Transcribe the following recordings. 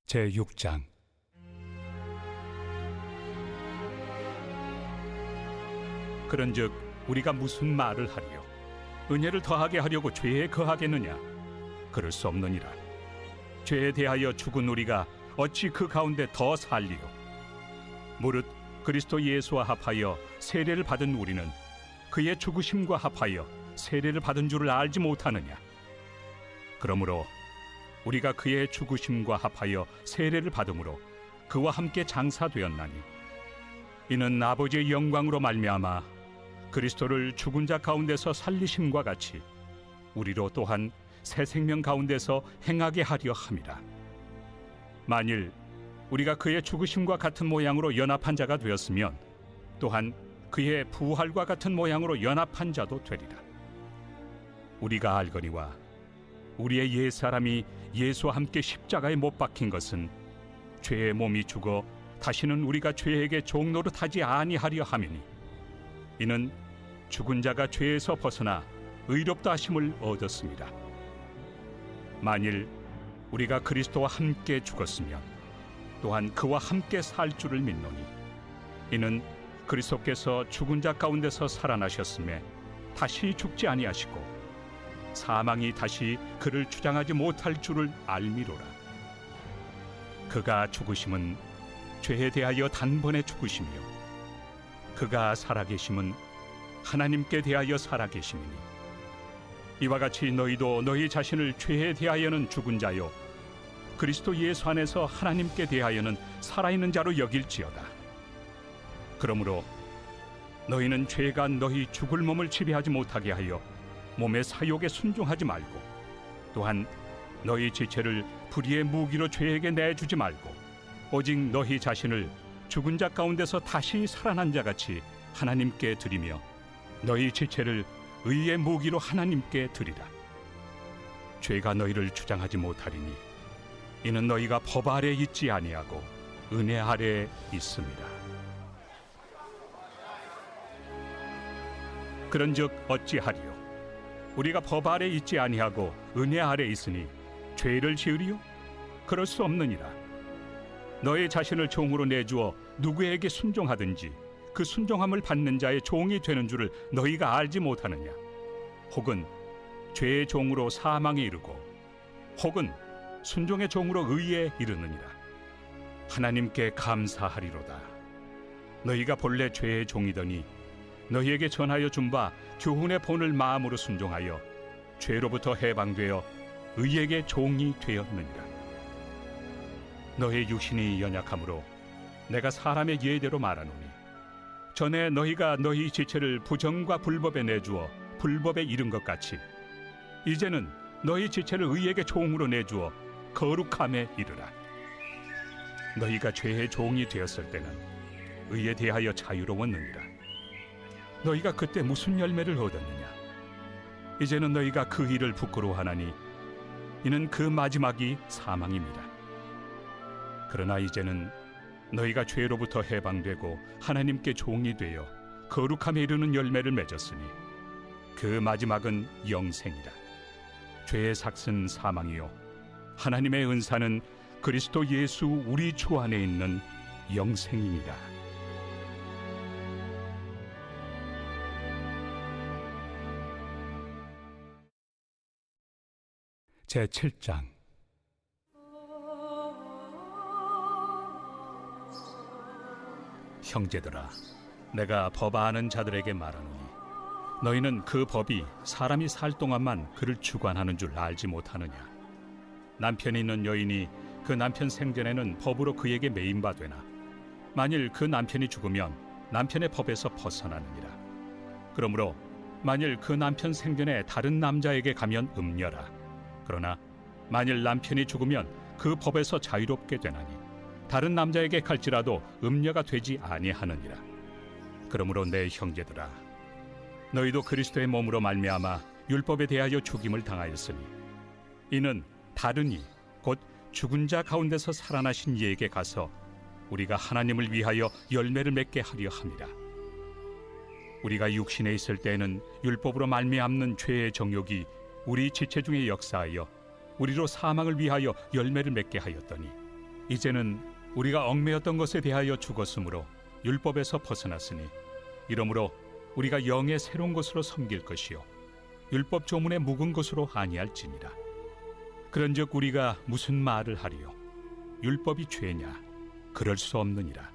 제6장. 그런즉 우리가 무슨 말을 하리요? 은혜를 더하게 하려고 죄에 거하겠느냐? 그럴 수 없느니라. 죄에 대하여 죽은 우리가 어찌 그 가운데 더 살리요? 무릇 그리스도 예수와 합하여 세례를 받은 우리는 그의 죽으심과 합하여 세례를 받은 줄을 알지 못하느냐? 그러므로 우리가 그의 죽으심과 합하여 세례를 받음으로 그와 함께 장사되었나니, 이는 아버지의 영광으로 말미암아 그리스도를 죽은 자 가운데서 살리심과 같이 우리로 또한 새 생명 가운데서 행하게 하려 함이라. 만일 우리가 그의 죽으심과 같은 모양으로 연합한 자가 되었으면 또한 그의 부활과 같은 모양으로 연합한 자도 되리라. 우리가 알거니와 우리의 옛사람이 예수와 함께 십자가에 못 박힌 것은 죄의 몸이 죽어 다시는 우리가 죄에게 종노릇하지 아니하려 함이니, 이는 죽은 자가 죄에서 벗어나 의롭다 하심을 얻었습니다. 만일 우리가 그리스도와 함께 죽었으면 또한 그와 함께 살 줄을 믿노니, 이는 그리스도께서 죽은 자 가운데서 살아나셨음에 다시 죽지 아니하시고 사망이 다시 그를 주장하지 못할 줄을 알미로라. 그가 죽으심은 죄에 대하여 단번에 죽으시며 그가 살아계심은 하나님께 대하여 살아계심이니, 이와 같이 너희도 너희 자신을 죄에 대하여는 죽은 자요 그리스도 예수 안에서 하나님께 대하여는 살아있는 자로 여길지어다. 그러므로 너희는 죄가 너희 죽을 몸을 지배하지 못하게 하여 몸의 사욕에 순종하지 말고, 또한 너희 지체를 불의의 무기로 죄에게 내주지 말고, 오직 너희 자신을 죽은 자 가운데서 다시 살아난 자같이 하나님께 드리며 너희 지체를 의의 무기로 하나님께 드리라. 죄가 너희를 주장하지 못하리니, 이는 너희가 법 아래 있지 아니하고 은혜 아래 있습니다. 그런즉 어찌하리요? 우리가 법 아래 있지 아니하고 은혜 아래 있으니 죄를 지으리요? 그럴 수 없느니라. 너의 자신을 종으로 내주어 누구에게 순종하든지 그 순종함을 받는 자의 종이 되는 줄을 너희가 알지 못하느냐? 혹은 죄의 종으로 사망에 이르고 혹은 순종의 종으로 의에 이르느니라. 하나님께 감사하리로다. 너희가 본래 죄의 종이더니 너희에게 전하여 준 바 교훈의 본을 마음으로 순종하여 죄로부터 해방되어 의에게 종이 되었느니라. 너희 육신이 연약함으로 내가 사람의 예대로 말하노니, 전에 너희가 너희 지체를 부정과 불법에 내주어 불법에 이른 것 같이 이제는 너희 지체를 의에게 종으로 내주어 거룩함에 이르라. 너희가 죄의 종이 되었을 때는 의에 대하여 자유로웠느니라. 너희가 그때 무슨 열매를 얻었느냐? 이제는 너희가 그 일을 부끄러워하나니 이는 그 마지막이 사망입니다. 그러나 이제는 너희가 죄로부터 해방되고 하나님께 종이 되어 거룩함에 이르는 열매를 맺었으니 그 마지막은 영생이라. 죄의 삭은 사망이요 하나님의 은사는 그리스도 예수 우리 주 안에 있는 영생입니다. 제7장. 형제들아, 내가 법 아는 자들에게 말하노니, 너희는 그 법이 사람이 살 동안만 그를 주관하는 줄 알지 못하느냐? 남편이 있는 여인이 그 남편 생전에는 법으로 그에게 매인 바 되나, 만일 그 남편이 죽으면 남편의 법에서 벗어나느니라. 그러므로 만일 그 남편 생전에 다른 남자에게 가면 음녀라. 그러나 만일 남편이 죽으면 그 법에서 자유롭게 되나니 다른 남자에게 갈지라도 음녀가 되지 아니하느니라. 그러므로 내 형제들아, 너희도 그리스도의 몸으로 말미암아 율법에 대하여 죽임을 당하였으니, 이는 다른 이 곧 죽은 자 가운데서 살아나신 이에게 가서 우리가 하나님을 위하여 열매를 맺게 하려 함이라. 우리가 육신에 있을 때에는 율법으로 말미암는 죄의 정욕이 우리 지체 중에 역사하여 우리로 사망을 위하여 열매를 맺게 하였더니, 이제는 우리가 얽매였던 것에 대하여 죽었으므로 율법에서 벗어났으니 이러므로 우리가 영의 새로운 것으로 섬길 것이요 율법 조문의 묵은 것으로 아니할지니라. 그런즉 우리가 무슨 말을 하리요? 율법이 죄냐? 그럴 수 없느니라.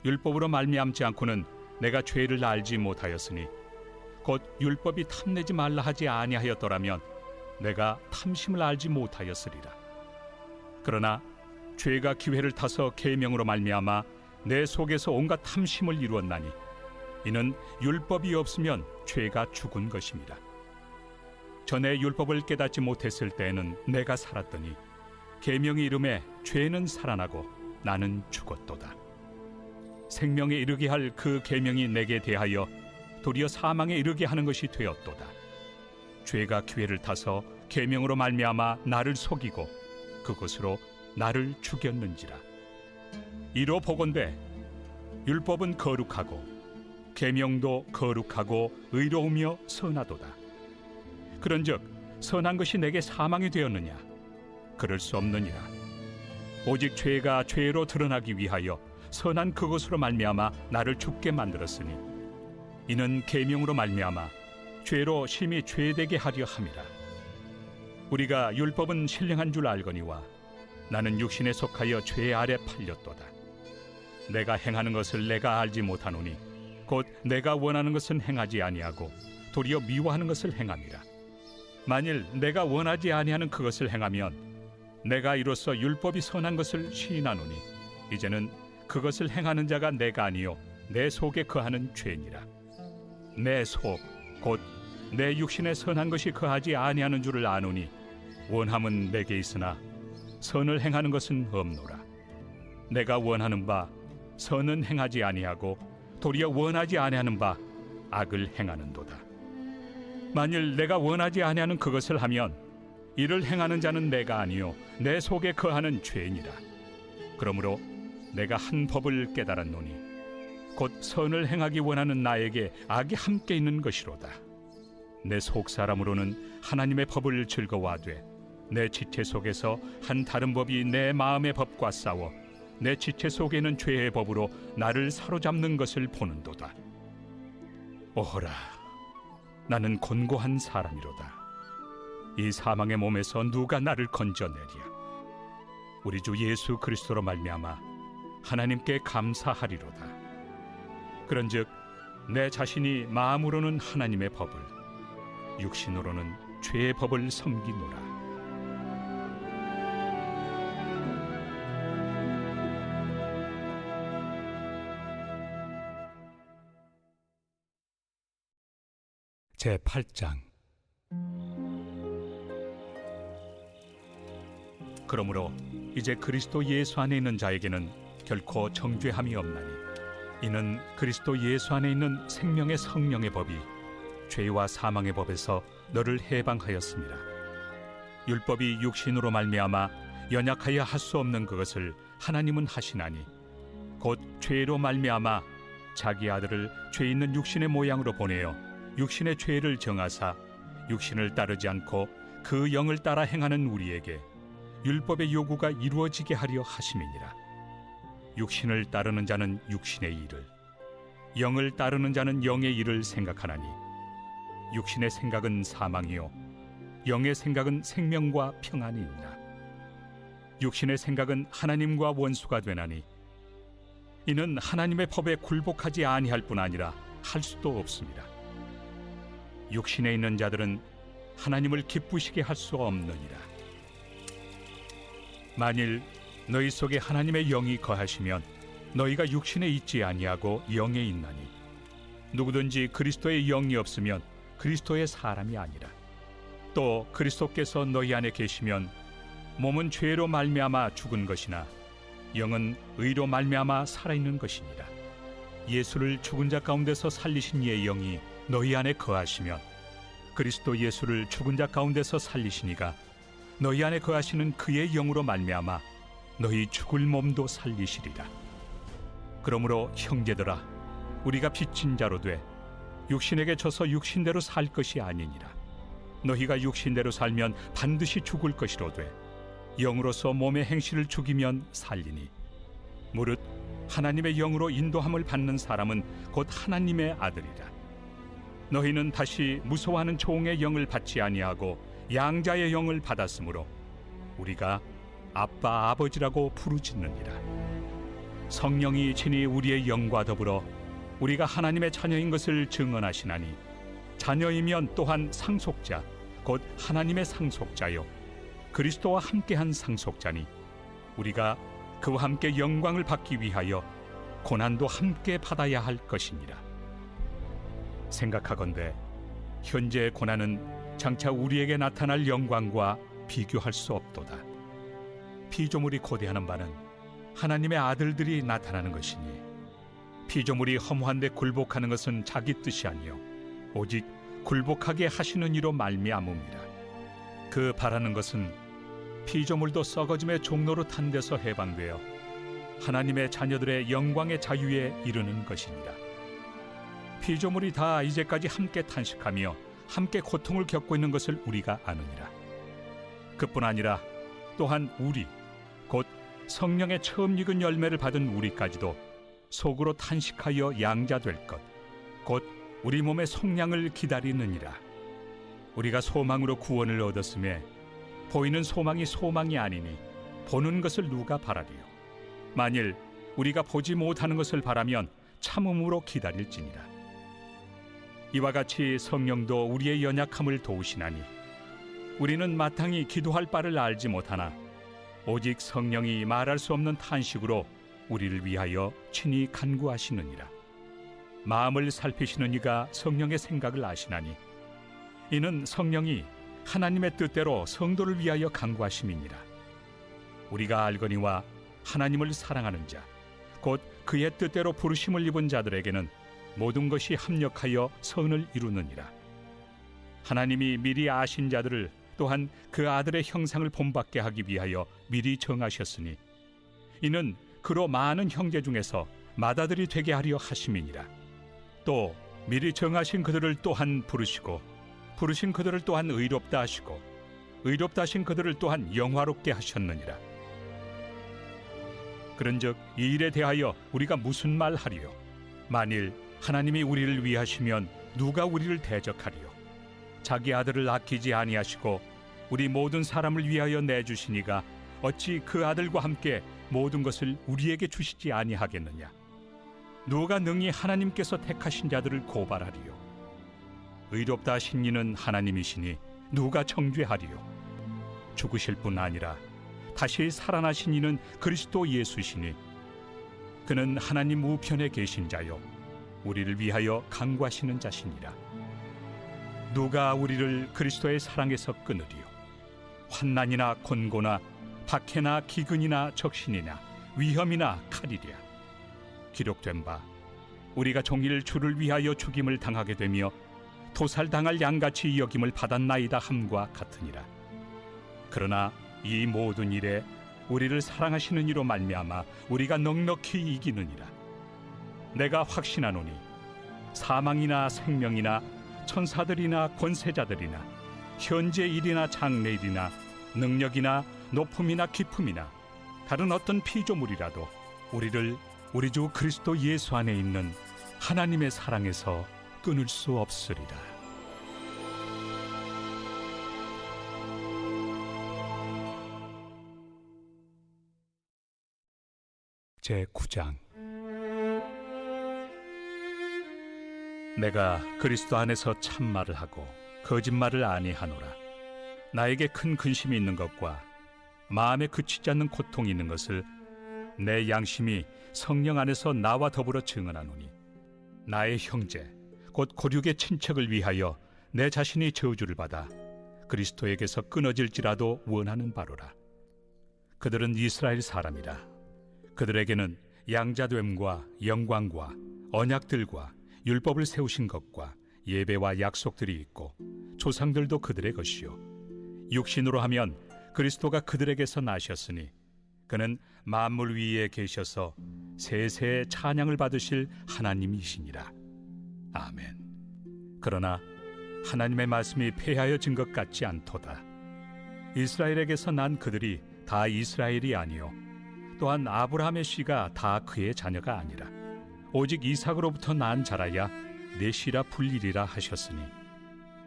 율법으로 말미암지 않고는 내가 죄를 알지 못하였으니 곧 율법이 탐내지 말라 하지 아니하였더라면 내가 탐심을 알지 못하였으리라. 그러나 죄가 기회를 타서 계명으로 말미암아 내 속에서 온갖 탐심을 이루었나니 이는 율법이 없으면 죄가 죽은 것입니다. 전에 율법을 깨닫지 못했을 때에는 내가 살았더니 계명이 이름에 죄는 살아나고 나는 죽었도다. 생명에 이르게 할 그 계명이 내게 대하여 도리어 사망에 이르게 하는 것이 되었도다. 죄가 기회를 타서 계명으로 말미암아 나를 속이고 그것으로 나를 죽였는지라. 이로 보건대 율법은 거룩하고 계명도 거룩하고 의로우며 선하도다. 그런즉 선한 것이 내게 사망이 되었느냐? 그럴 수 없느니라. 오직 죄가 죄로 드러나기 위하여 선한 그것으로 말미암아 나를 죽게 만들었으니 이는 계명으로 말미암아 죄로 심히 죄되게 하려 함이라. 우리가 율법은 신령한 줄 알거니와 나는 육신에 속하여 죄 아래 팔렸도다. 내가 행하는 것을 내가 알지 못하노니 곧 내가 원하는 것은 행하지 아니하고 도리어 미워하는 것을 행함이라. 만일 내가 원하지 아니하는 그것을 행하면 내가 이로써 율법이 선한 것을 시인하노니 이제는 그것을 행하는 자가 내가 아니요 내 속에 거하는 죄니라. 내 속 곧 내 육신에 선한 것이 거하지 아니하는 줄을 아노니 원함은 내게 있으나 선을 행하는 것은 없노라. 내가 원하는 바 선은 행하지 아니하고 도리어 원하지 아니하는 바 악을 행하는도다. 만일 내가 원하지 아니하는 그것을 하면 이를 행하는 자는 내가 아니요 내 속에 거하는 죄니라. 그러므로 내가 한 법을 깨달았노니 곧 선을 행하기 원하는 나에게 악이 함께 있는 것이로다. 내 속사람으로는 하나님의 법을 즐거워하되 내 지체 속에서 한 다른 법이 내 마음의 법과 싸워 내 지체 속에는 죄의 법으로 나를 사로잡는 것을 보는도다. 오호라, 나는 곤고한 사람이로다. 이 사망의 몸에서 누가 나를 건져내랴? 우리 주 예수 그리스도로 말미암아 하나님께 감사하리로다. 그런즉 내 자신이 마음으로는 하나님의 법을, 육신으로는 죄의 법을 섬기노라. 제8장. 그러므로 이제 그리스도 예수 안에 있는 자에게는 결코 정죄함이 없나니 이는 그리스도 예수 안에 있는 생명의 성령의 법이 죄와 사망의 법에서 너를 해방하였습니다. 율법이 육신으로 말미암아 연약하여 할 수 없는 그것을 하나님은 하시나니 곧 죄로 말미암아 자기 아들을 죄 있는 육신의 모양으로 보내어 육신의 죄를 정하사 육신을 따르지 않고 그 영을 따라 행하는 우리에게 율법의 요구가 이루어지게 하려 하심이니라. 육신을 따르는 자는 육신의 일을, 영을 따르는 자는 영의 일을 생각하나니 육신의 생각은 사망이요 영의 생각은 생명과 평안이 있나. 육신의 생각은 하나님과 원수가 되나니 이는 하나님의 법에 굴복하지 아니할 뿐 아니라 할 수도 없습니다. 육신에 있는 자들은 하나님을 기쁘시게 할 수 없느니라. 만일 너희 속에 하나님의 영이 거하시면 너희가 육신에 있지 아니하고 영에 있나니 누구든지 그리스도의 영이 없으면 그리스도의 사람이 아니라. 또 그리스도께서 너희 안에 계시면 몸은 죄로 말미암아 죽은 것이나 영은 의로 말미암아 살아있는 것이니라. 예수를 죽은 자 가운데서 살리신 이의 영이 너희 안에 거하시면 그리스도 예수를 죽은 자 가운데서 살리시니가 너희 안에 거하시는 그의 영으로 말미암아 너희 죽을 몸도 살리시리라. 그러므로 형제들아, 우리가 빚진 자로 돼 육신에게 져서 육신대로 살 것이 아니니라. 너희가 육신대로 살면 반드시 죽을 것이로되 영으로서 몸의 행실을 죽이면 살리니 무릇 하나님의 영으로 인도함을 받는 사람은 곧 하나님의 아들이라. 너희는 다시 무서워하는 종의 영을 받지 아니하고 양자의 영을 받았으므로 우리가 아빠 아버지라고 부르짖느니라. 성령이 친히 우리의 영과 더불어 우리가 하나님의 자녀인 것을 증언하시나니 자녀이면 또한 상속자 곧 하나님의 상속자요 그리스도와 함께한 상속자니 우리가 그와 함께 영광을 받기 위하여 고난도 함께 받아야 할 것이니라. 생각하건대 현재의 고난은 장차 우리에게 나타날 영광과 비교할 수 없도다. 피조물이 고대하는 바는 하나님의 아들들이 나타나는 것이니 피조물이 허무한데 굴복하는 것은 자기 뜻이 아니요 오직 굴복하게 하시는 이로 말미암음이라. 그 바라는 것은 피조물도 썩어짐의 종로로 탄 데서 해방되어 하나님의 자녀들의 영광의 자유에 이르는 것이니라. 피조물이 다 이제까지 함께 탄식하며 함께 고통을 겪고 있는 것을 우리가 아느니라. 그뿐 아니라 또한 우리 곧 성령의 처음 익은 열매를 받은 우리까지도 속으로 탄식하여 양자될 것 곧 우리 몸의 속량을 기다리느니라. 우리가 소망으로 구원을 얻었음에 보이는 소망이 소망이 아니니 보는 것을 누가 바라리요. 만일 우리가 보지 못하는 것을 바라면 참음으로 기다릴지니라. 이와 같이 성령도 우리의 연약함을 도우시나니 우리는 마땅히 기도할 바를 알지 못하나 오직 성령이 말할 수 없는 탄식으로 우리를 위하여 친히 간구하시느니라. 마음을 살피시는 이가 성령의 생각을 아시나니 이는 성령이 하나님의 뜻대로 성도를 위하여 간구하심이니라. 우리가 알거니와 하나님을 사랑하는 자 곧 그의 뜻대로 부르심을 입은 자들에게는 모든 것이 합력하여 선을 이루느니라. 하나님이 미리 아신 자들을 또한 그 아들의 형상을 본받게 하기 위하여 미리 정하셨으니 이는 그로 많은 형제 중에서 맏아들이 되게 하려 하심이니라. 또 미리 정하신 그들을 또한 부르시고 부르신 그들을 또한 의롭다 하시고 의롭다 하신 그들을 또한 영화롭게 하셨느니라. 그런즉 이 일에 대하여 우리가 무슨 말 하리요? 만일 하나님이 우리를 위하시면 누가 우리를 대적하리요? 자기 아들을 아끼지 아니하시고 우리 모든 사람을 위하여 내주시니가 어찌 그 아들과 함께 모든 것을 우리에게 주시지 아니하겠느냐? 누가 능히 하나님께서 택하신 자들을 고발하리요? 의롭다 하신 이는 하나님이시니 누가 정죄하리요? 죽으실 뿐 아니라 다시 살아나신 이는 그리스도 예수시니 그는 하나님 우편에 계신 자요 우리를 위하여 간구하시는 자시니라. 누가 우리를 그리스도의 사랑에서 끊으리요? 환난이나 곤고나 박해나 기근이나 적신이나 위험이나 칼이랴. 기록된 바 우리가 종일 주를 위하여 죽임을 당하게 되며 도살당할 양같이 여김을 받았나이다 함과 같으니라. 그러나 이 모든 일에 우리를 사랑하시는 이로 말미암아 우리가 넉넉히 이기느니라. 내가 확신하노니 사망이나 생명이나 천사들이나 권세자들이나 현재 일이나 장래일이나 능력이나 높음이나 깊음이나 다른 어떤 피조물이라도 우리를 우리 주 그리스도 예수 안에 있는 하나님의 사랑에서 끊을 수 없으리라. 제9장. 내가 그리스도 안에서 참말을 하고 거짓말을 아니하노라. 나에게 큰 근심이 있는 것과 마음에 그치지 않는 고통이 있는 것을 내 양심이 성령 안에서 나와 더불어 증언하노니 나의 형제 곧 고륙의 친척을 위하여 내 자신이 저주를 받아 그리스도에게서 끊어질지라도 원하는 바로라. 그들은 이스라엘 사람이라. 그들에게는 양자됨과 영광과 언약들과 율법을 세우신 것과 예배와 약속들이 있고 조상들도 그들의 것이요 육신으로 하면 그리스도가 그들에게서 나셨으니 그는 만물 위에 계셔서 세세의 찬양을 받으실 하나님이시니라. 아멘. 그러나 하나님의 말씀이 폐하여진 것 같지 않도다. 이스라엘에게서 난 그들이 다 이스라엘이 아니요 또한 아브라함의 씨가 다 그의 자녀가 아니라 오직 이삭으로부터 난 자라야 내 씨라 불리리라 하셨으니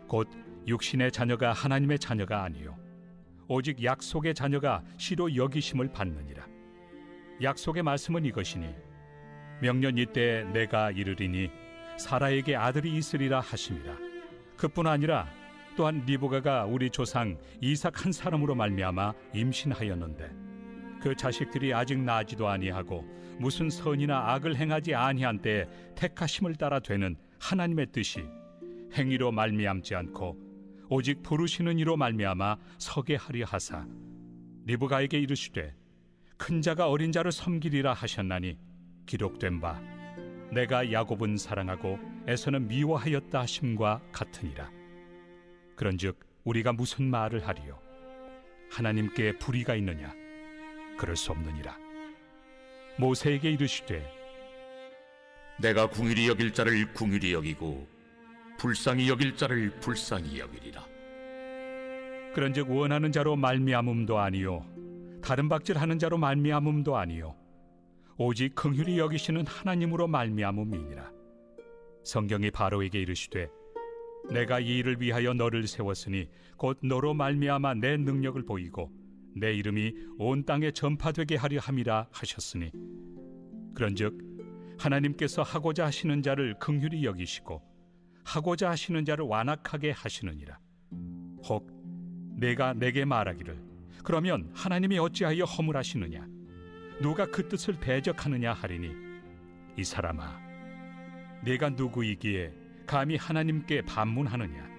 곧 육신의 자녀가 하나님의 자녀가 아니요 오직 약속의 자녀가 씨로 여기심을 받느니라. 약속의 말씀은 이것이니 명년 이때 내가 이르리니 사라에게 아들이 있으리라 하심이라. 그뿐 아니라 또한 리브가가 우리 조상 이삭 한 사람으로 말미암아 임신하였는데 그 자식들이 아직 나지도 아니하고 무슨 선이나 악을 행하지 아니한 때에 택하심을 따라 되는 하나님의 뜻이 행위로 말미암지 않고 오직 부르시는 이로 말미암아 서게 하려 하사 리브가에게 이르시되 큰 자가 어린 자를 섬기리라 하셨나니 기록된 바 내가 야곱은 사랑하고 에서는 미워하였다 하심과 같으니라. 그런즉 우리가 무슨 말을 하리요? 하나님께 불의가 있느냐? 그럴 수 없느니라. 모세에게 이르시되 내가 궁일이 여길 자를 궁일이 여기고 불쌍히 여길 자를 불쌍히 여기리라. 그런즉 원하는 자로 말미암음도 아니요 다른 박질하는 자로 말미암음도 아니요 오직 긍휼히 여기시는 하나님으로 말미암음이니라. 성경이 바로에게 이르시되 내가 이 일을 위하여 너를 세웠으니 곧 너로 말미암아 내 능력을 보이고 내 이름이 온 땅에 전파되게 하려 함이라 하셨으니 그런즉 하나님께서 하고자 하시는 자를 긍휼히 여기시고 하고자 하시는 자를 완악하게 하시느니라. 혹 내가 내게 말하기를 그러면 하나님이 어찌하여 허물하시느냐 누가 그 뜻을 대적하느냐 하리니 이 사람아 내가 누구이기에 감히 하나님께 반문하느냐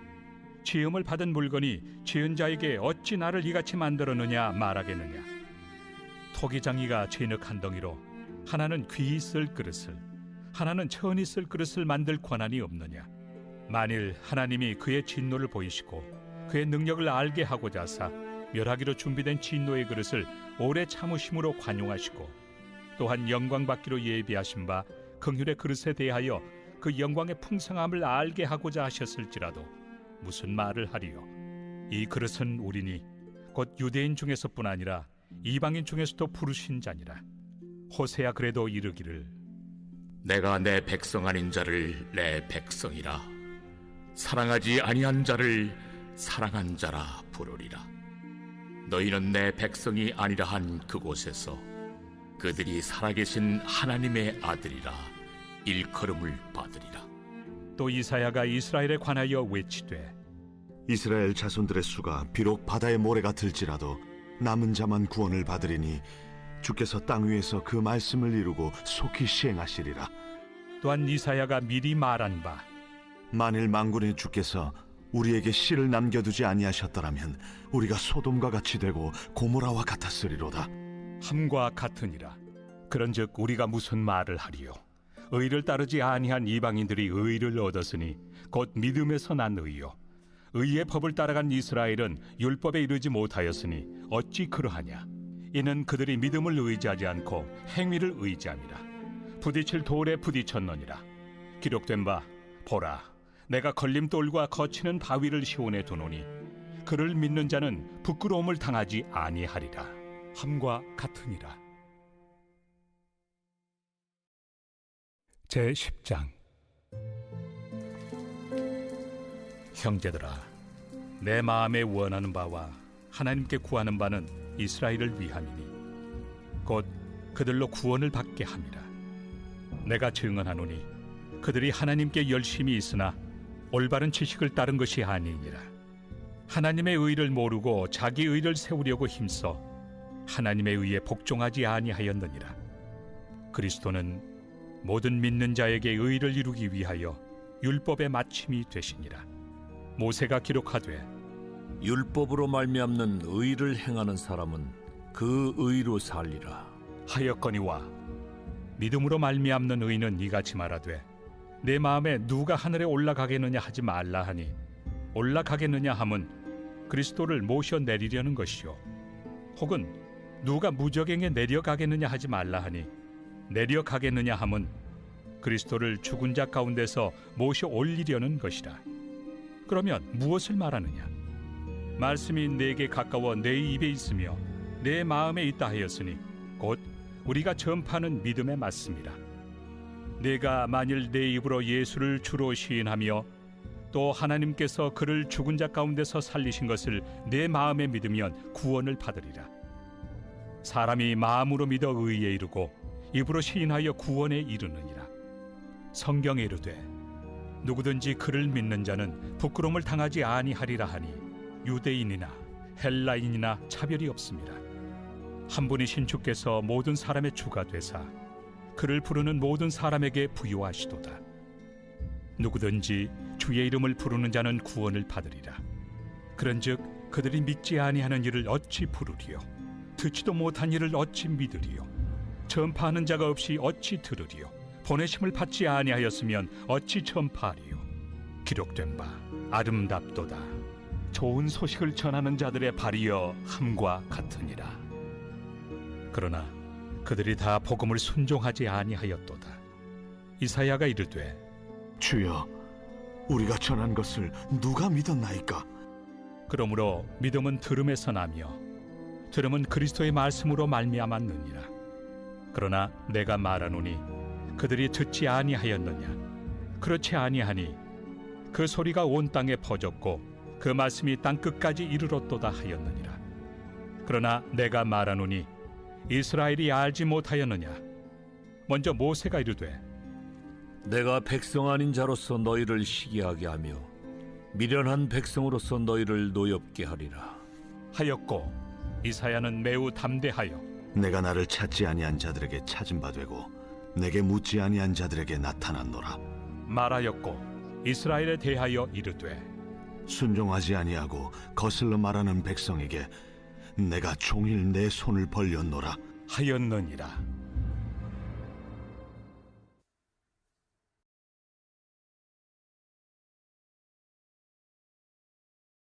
지음을 받은 물건이 지은 자에게 어찌 나를 이같이 만들었느냐 말하겠느냐. 토기장이가 진흙 한 덩이로 하나는 귀히 쓸 그릇을 하나는 천히 쓸 그릇을 만들 권한이 없느냐. 만일 하나님이 그의 진노를 보이시고 그의 능력을 알게 하고자 하사 멸하기로 준비된 진노의 그릇을 오래 참으심으로 관용하시고 또한 영광 받기로 예비하신 바 긍휼의 그릇에 대하여 그 영광의 풍성함을 알게 하고자 하셨을지라도 무슨 말을 하리요? 이 그릇은 우리니 곧 유대인 중에서뿐 아니라 이방인 중에서도 부르신 자니라. 호세야 그래도 이르기를 내가 내 백성 아닌 자를 내 백성이라 사랑하지 아니한 자를 사랑한 자라 부르리라. 너희는 내 백성이 아니라 한 그곳에서 그들이 살아계신 하나님의 아들이라 일컬음을 받으리라. 또 이사야가 이스라엘에 관하여 외치되 이스라엘 자손들의 수가 비록 바다의 모래 같을지라도 남은 자만 구원을 받으리니 주께서 땅 위에서 그 말씀을 이루고 속히 시행하시리라. 또한 이사야가 미리 말한 바 만일 만군의 주께서 우리에게 씨를 남겨두지 아니하셨더라면 우리가 소돔과 같이 되고 고모라와 같았으리로다. 함과 같으니라. 그런즉 우리가 무슨 말을 하리요? 의를 따르지 아니한 이방인들이 의를 얻었으니 곧 믿음에서 난 의요 의의 법을 따라간 이스라엘은 율법에 이르지 못하였으니 어찌 그러하냐. 이는 그들이 믿음을 의지하지 않고 행위를 의지함이라. 부딪힐 돌에 부딪혔느니라. 기록된 바 보라 내가 걸림돌과 거치는 바위를 시온에 두노니 그를 믿는 자는 부끄러움을 당하지 아니하리라. 함과 같으니라. 제10장. 형제들아 내 마음에 원하는 바와 하나님께 구하는 바는 이스라엘을 위함이니 곧 그들로 구원을 받게 함이라. 내가 증언하노니 그들이 하나님께 열심히 있으나 올바른 지식을 따른 것이 아니니라. 하나님의 의를 모르고 자기 의를 세우려고 힘써 하나님의 의에 복종하지 아니하였느니라. 그리스도는 모든 믿는 자에게 의를 이루기 위하여 율법의 마침이 되시니라. 모세가 기록하되 율법으로 말미암는 의를 행하는 사람은 그 의로 살리라 하였거니와 믿음으로 말미암는 의는 이같이 말하되 내 마음에 누가 하늘에 올라가겠느냐 하지 말라 하니 올라가겠느냐 함은 그리스도를 모셔 내리려는 것이요 혹은 누가 무저갱에 내려가겠느냐 하지 말라 하니 내려가겠느냐 함은 그리스도를 죽은 자 가운데서 모셔 올리려는 것이라. 그러면 무엇을 말하느냐? 말씀이 내게 가까워 내 입에 있으며 내 마음에 있다 하였으니 곧 우리가 전파하는 믿음에 맞습니다. 내가 만일 내 입으로 예수를 주로 시인하며 또 하나님께서 그를 죽은 자 가운데서 살리신 것을 내 마음에 믿으면 구원을 받으리라. 사람이 마음으로 믿어 의에 이르고 입으로 시인하여 구원에 이르느니라. 성경에 이르되 누구든지 그를 믿는 자는 부끄러움을 당하지 아니하리라 하니 유대인이나 헬라인이나 차별이 없습니다. 한 분이신 주께서 모든 사람의 주가 되사 그를 부르는 모든 사람에게 부요하시도다. 누구든지 주의 이름을 부르는 자는 구원을 받으리라. 그런즉 그들이 믿지 아니하는 일을 어찌 부르리요? 듣지도 못한 일을 어찌 믿으리요? 전파하는 자가 없이 어찌 들으리요? 보내심을 받지 아니하였으면 어찌 전파하리요? 기록된 바 아름답도다. 좋은 소식을 전하는 자들의 발이여 함과 같으니라. 그러나 그들이 다 복음을 순종하지 아니하였도다. 이사야가 이르되 주여, 우리가 전한 것을 누가 믿었나이까? 그러므로 믿음은 들음에서 나며 들음은 그리스도의 말씀으로 말미암았느니라. 그러나 내가 말하노니 그들이 듣지 아니하였느냐? 그렇지 아니하니 그 소리가 온 땅에 퍼졌고 그 말씀이 땅 끝까지 이르렀도다 하였느니라. 그러나 내가 말하노니 이스라엘이 알지 못하였느냐? 먼저 모세가 이르되 내가 백성 아닌 자로서 너희를 시기하게 하며 미련한 백성으로서 너희를 노엽게 하리라. 하였고 이사야는 매우 담대하여 내가 나를 찾지 아니한 자들에게 찾은 바 되고 내게 묻지 아니한 자들에게 나타났노라. 말하였고 이스라엘에 대하여 이르되 순종하지 아니하고 거슬러 말하는 백성에게 내가 종일 내 손을 벌렸노라. 하였느니라.